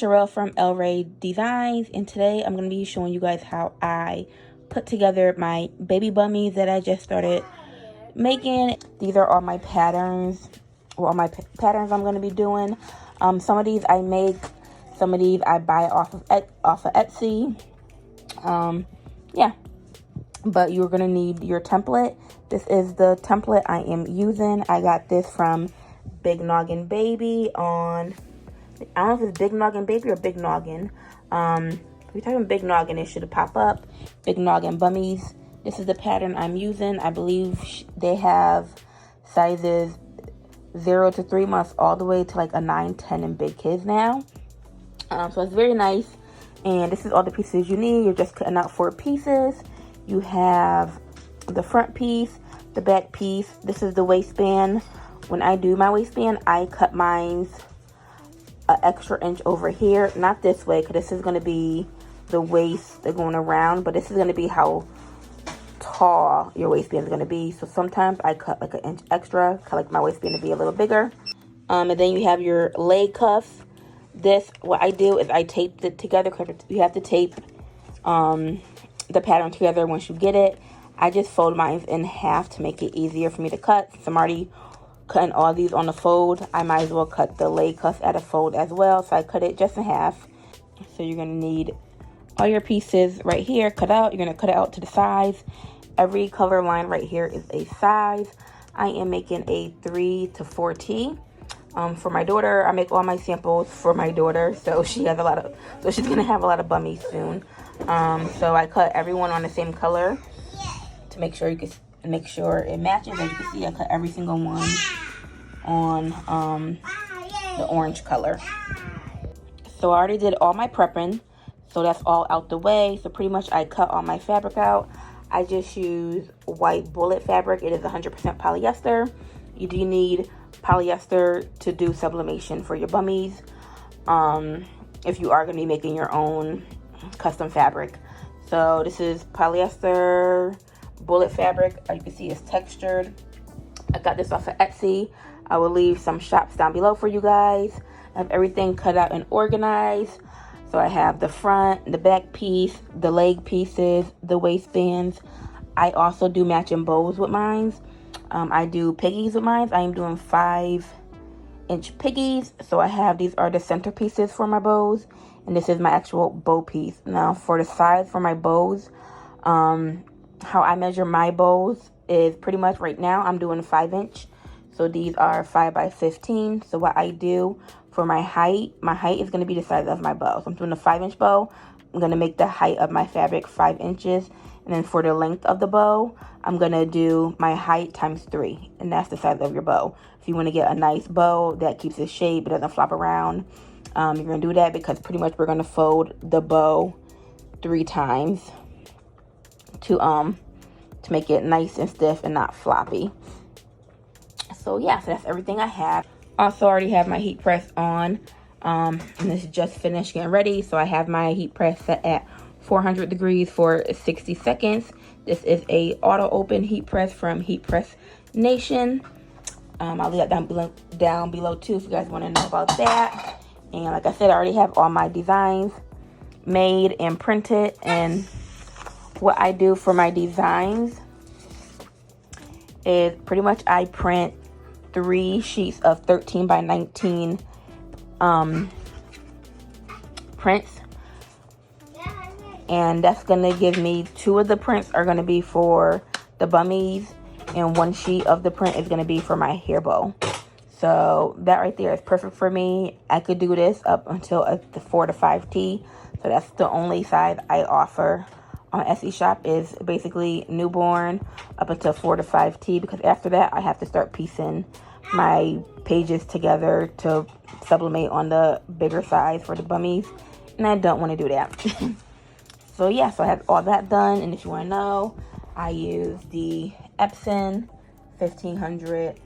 Sherelle from El Rey Designs, and today I'm going to be showing you guys how I put together my baby bummies that I just started making. These are all my patterns, or all my patterns I'm going to be doing. Some of these I make, some of these I buy off of Etsy. Yeah, but you're going to need your template. This is the template I am using. I got this from Big Noggin Baby on, I don't know if it's Big Noggin Baby or Big Noggin. If you're typing Big Noggin, it should pop up. Big Noggin Bummies. This is the pattern I'm using. I believe they have sizes 0 to 3 months all the way to like a 9, 10 and big kids now. So it's very nice. And this is all the pieces you need. You're just cutting out 4 pieces. You have the front piece, the back piece. This is the waistband. When I do my waistband, I cut mine's an extra inch over here. Not this way, because this is going to be the waist they're going around. But this is going to be how tall your waistband is going to be. So sometimes I cut like an inch extra. I like my waistband to be a little bigger. And then you have your leg cuffs. This, what I do is I tape it together, because you have to tape the pattern together once you get it. I just fold mine in half to make it easier for me to cut. Since I'm already cutting all these on the fold, I might as well cut the leg cuffs at a fold as well. So I cut it just in half. So you're going to need all your pieces right here cut out. You're going to cut it out to the size. Every color line right here is a size. I am making a 3 to 4T. For my daughter, I make all my samples for my daughter, so she has she's gonna have a lot of bummies soon. So I cut everyone on the same color to make sure it matches. As you can see, I cut every single one on the orange color. So I already did all my prepping, so that's all out the way. So pretty much I cut all my fabric out. I just use white bullet fabric. It is 100% polyester. You do need polyester to do sublimation for your bummies, if you are going to be making your own custom fabric. So this is polyester bullet fabric. As you can see, it's textured. I got this off of Etsy. I will leave some shops down below for you guys. I have everything cut out and organized. So I have the front, the back piece, the leg pieces, the waistbands. I also do matching bows with mine. I do piggies with mine. I am doing 5-inch piggies. So I have, these are the center pieces for my bows. And this is my actual bow piece. Now for the size for my bows, how I measure my bows is pretty much right now I'm doing 5-inch. So these are 5 by 15. So what I do for my height is going to be the size of my bow. So I'm doing a 5-inch bow. I'm going to make the height of my fabric 5 inches. And then for the length of the bow, I'm going to do my height times 3. And that's the size of your bow. If you want to get a nice bow that keeps its shape, it doesn't flop around, you're going to do that, because pretty much we're going to fold the bow 3 times to make it nice and stiff and not floppy. So yeah, so that's everything I have. Also already have my heat press on. And this is just finished getting ready. So I have my heat press set at 400 degrees for 60 seconds. This is a auto open heat press from Heat Press Nation. I'll leave that down below too if you guys want to know about that. And like I said, I already have all my designs made and printed. And what I do for my designs is pretty much I print 3 sheets of 13 by 19 prints. And that's going to give me 2 of the prints are going to be for the bummies, and 1 sheet of the print is going to be for my hair bow. So that right there is perfect for me. I could do this up until the 4 to 5T. So that's the only size I offer on Etsy shop, is basically newborn up until 4 to 5T, because after that I have to start piecing my pages together to sublimate on the bigger size for the bummies, and I don't want to do that. So yeah, so I have all that done. And if you want to know, I use the Epson 1500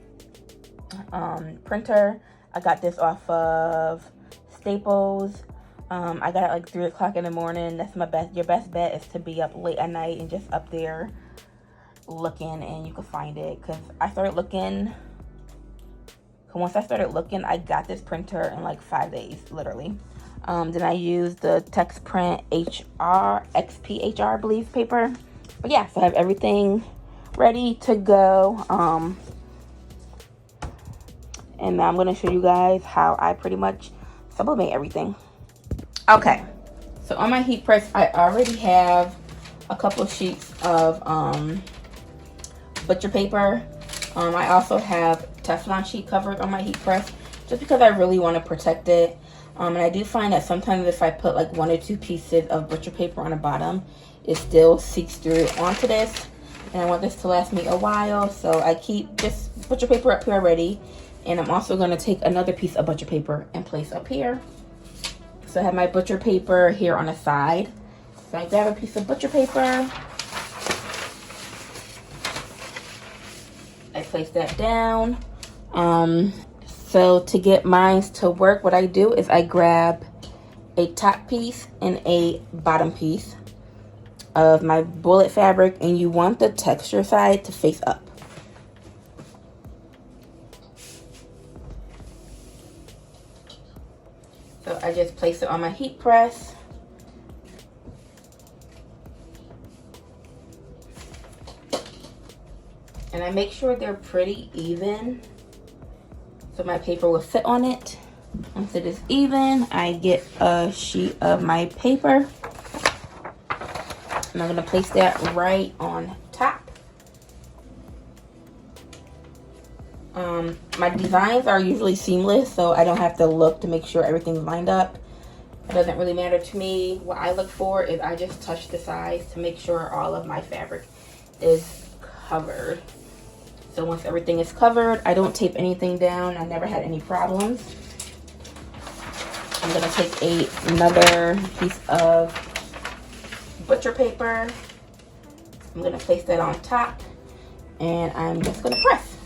printer. I got this off of Staples. I got it like 3 o'clock in the morning. That's my best. Your best bet is to be up late at night and just up there looking, and you can find it. Because I started looking. Once I started looking, I got this printer in like 5 days, literally. Then I use the text print XPHR, I believe, paper. But yeah, so I have everything ready to go. And now I'm going to show you guys how I pretty much sublimate everything. Okay, so on my heat press, I already have a couple of sheets of butcher paper. I also have Teflon sheet covered on my heat press, just because I really want to protect it. And I do find that sometimes if I put like 1 or 2 pieces of butcher paper on the bottom, it still seeps through onto this. And I want this to last me a while, so I keep this butcher paper up here already. And I'm also going to take another piece of butcher paper and place up here. So I have my butcher paper here on the side. So I grab a piece of butcher paper. I place that down. So to get mine to work, what I do is I grab a top piece and a bottom piece of my bullet fabric, and you want the texture side to face up. So I just place it on my heat press. And I make sure they're pretty even, so my paper will fit on it. Once it is even, I get a sheet of my paper. And I'm going to place that right on top. My designs are usually seamless, so I don't have to look to make sure everything's lined up. It doesn't really matter to me. What I look for is I just touch the sides to make sure all of my fabric is covered. So once everything is covered, I don't tape anything down. I never had any problems. I'm gonna take another piece of butcher paper. I'm gonna place that on top, and I'm just gonna press.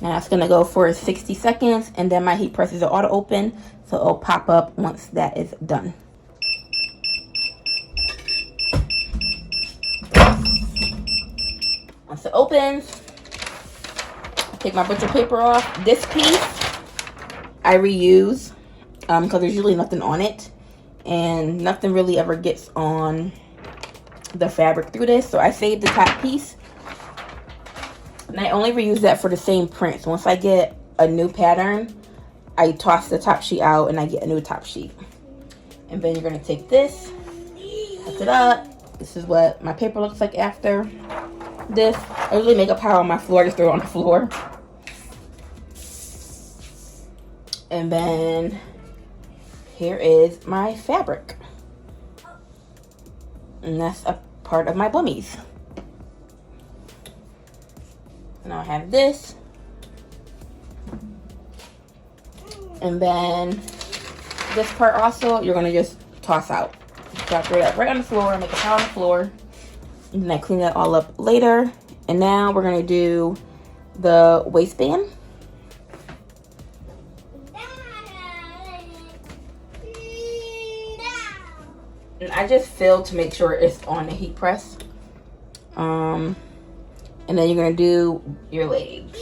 Now it's gonna go for 60 seconds, and then my heat press is auto open, so it'll pop up once that is done. Once it opens, I take my butcher paper off. This piece I reuse because there's usually nothing on it, and nothing really ever gets on the fabric through this, so I save the top piece. And I only reuse that for the same print. So once I get a new pattern, I toss the top sheet out and I get a new top sheet. And then you're going to take this, cut it up. This is what my paper looks like after this. I usually make a pile on my floor, just throw it on the floor. And then here is my fabric. And that's a part of my BUMMIES. Now I have this, and then this part also you're gonna just toss out. So I throw that right on the floor, make a pile on the floor, and then I clean that all up later. And now we're gonna do the waistband. And I just fill to make sure it's on the heat press. And then you're gonna do your legs.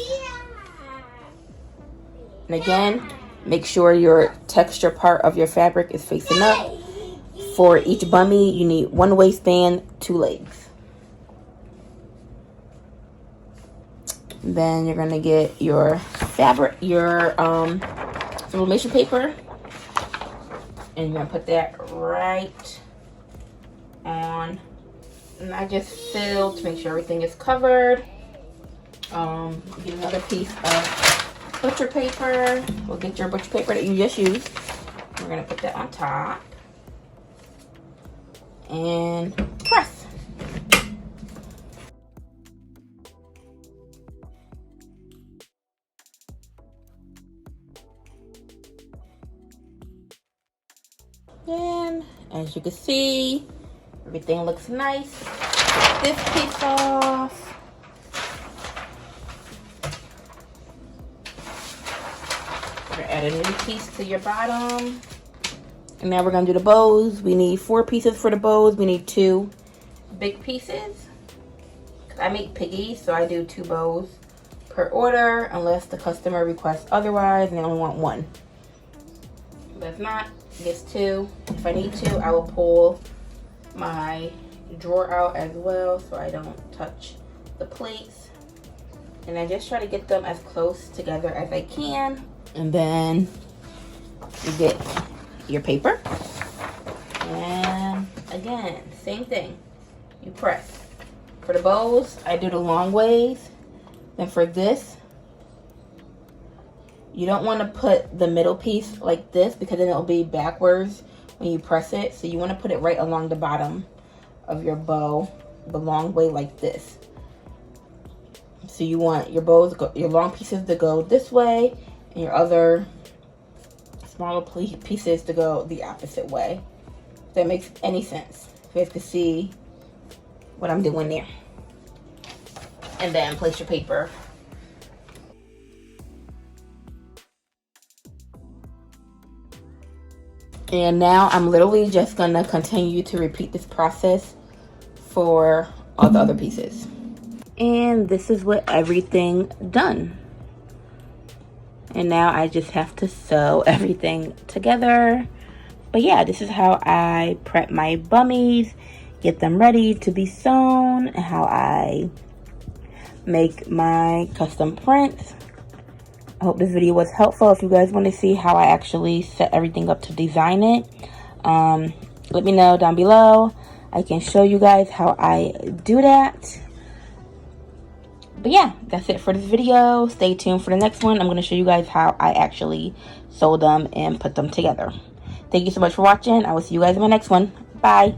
And again, make sure your texture part of your fabric is facing up. For each bummie, you need 1 waistband, 2 legs. Then you're gonna get your fabric, your sublimation paper, and you're gonna put that right on. And I just fill to make sure everything is covered. Get another piece of butcher paper. We'll get your butcher paper that you just used. We're gonna put that on top and press. And as you can see, everything looks nice. Take this piece off. We're gonna add a new piece to your bottom. And now we're gonna do the bows. We need 4 pieces for the bows. We need 2 big pieces. I make piggies, so I do 2 bows per order unless the customer requests otherwise and they only want 1. But if not, it gets 2. If I need to, I will pull my drawer out as well so I don't touch the plates. And I just try to get them as close together as I can. And then you get your paper. And again, same thing. You press. For the bows, I do the long ways. Then for this, you don't want to put the middle piece like this because then it'll be backwards when you press it. So you want to put it right along the bottom of your bow, the long way like this. So you want your bows, your long pieces to go this way, and your other smaller pieces to go the opposite way. If that makes any sense. You guys can see what I'm doing there. And then place your paper. And now I'm literally just gonna continue to repeat this process for all the other pieces. And this is what everything done. And now I just have to sew everything together. But yeah, this is how I prep my bummies, get them ready to be sewn, and how I make my custom prints. I hope this video was helpful. If you guys want to see how I actually set everything up to design it, let me know down below. I can show you guys how I do that. But yeah, that's it for this video. Stay tuned for the next one. I'm going to show you guys how I actually sew them and put them together. Thank you so much for watching. I will see you guys in my next one. Bye.